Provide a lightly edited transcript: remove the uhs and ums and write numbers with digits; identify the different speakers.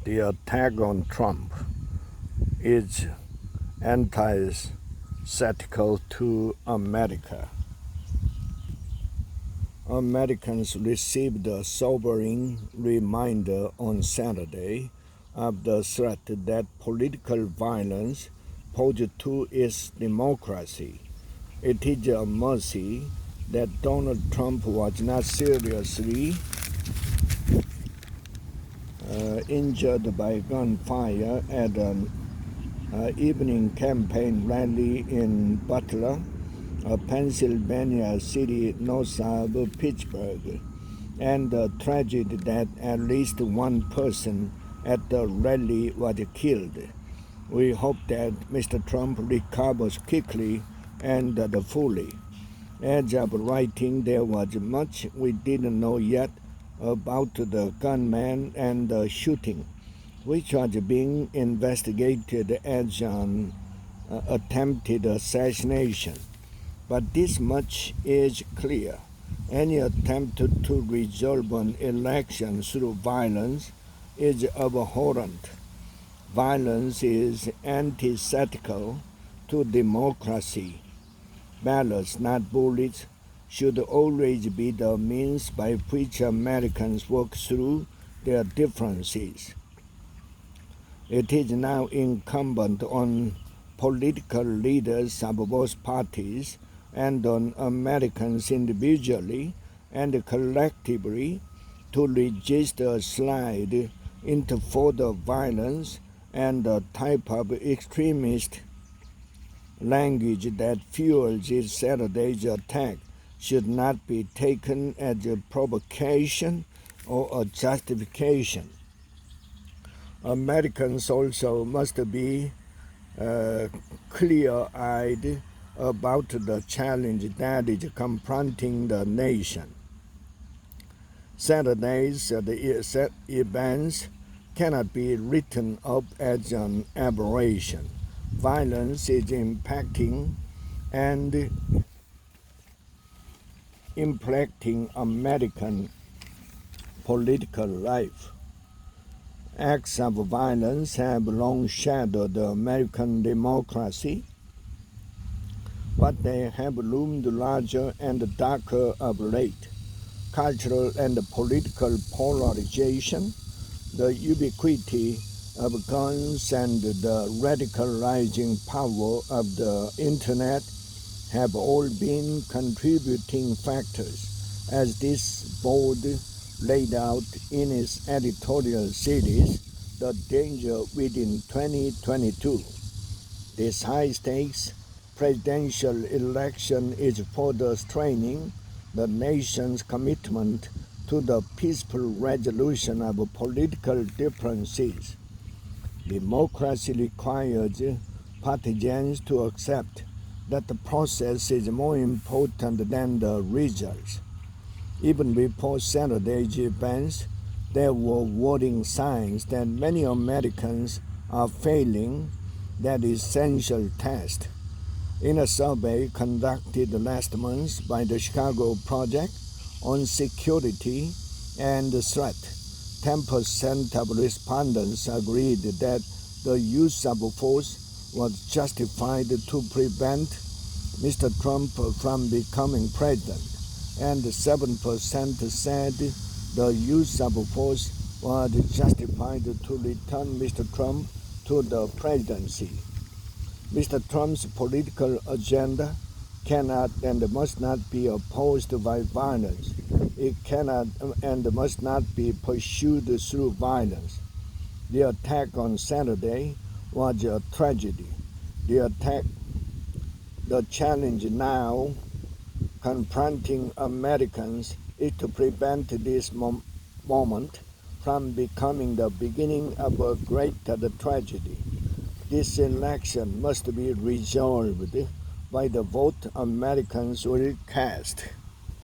Speaker 1: The attack on Trump is antithetical to America. Americans received a sobering reminder on Saturday of the threat that political violence posed to its democracy. It is a mercy that Donald Trump was not seriously injured by gunfire at an evening campaign rally in Butler, a Pennsylvania city north of Pittsburgh, and the tragedy that at least one person at the rally was killed. We hope that Mr. Trump recovers quickly and fully. As of writing, there was much we didn't know yet about the gunman and the shooting, which was being investigated as an attempted assassination. But this much is clear. Any attempt to resolve an election through violence is abhorrent. Violence is antithetical to democracy. Ballots, not bullets, should always be the means by which Americans work through their differences. It is now incumbent on political leaders of both parties and on Americans individually and collectively to resist a slide into further violence and the type of extremist language that fuels its Saturday's attack should not be taken as a provocation or a justification. Americans also must be clear-eyed about the challenge that is confronting the nation. Saturday's events cannot be written up as an aberration. Violence is impacting and impacting American political life. Acts of violence have long shadowed American democracy, but they have loomed larger and darker of late. Cultural and political polarization, the ubiquity of guns, and the radicalizing power of the Internet have all been contributing factors, as this board laid out in its editorial series, The Danger Within 2022. This high-stakes presidential election is further straining the nation's commitment to the peaceful resolution of political differences. Democracy requires partisans to accept that the process is more important than the results. Even before Saturday's events, there were warning signs that many Americans are failing that essential test. In a survey conducted last month by the Chicago Project on Security and Threat, 10% of respondents agreed that the use of force was justified to prevent Mr. Trump from becoming president, and 7% said the use of force was justified to return Mr. Trump to the presidency. Mr. Trump's political agenda cannot and must not be opposed by violence. It cannot and must not be pursued through violence. The attack on Saturday was a tragedy. The challenge now confronting Americans is to prevent this moment from becoming the beginning of a greater tragedy. This election must be resolved by the vote Americans will cast.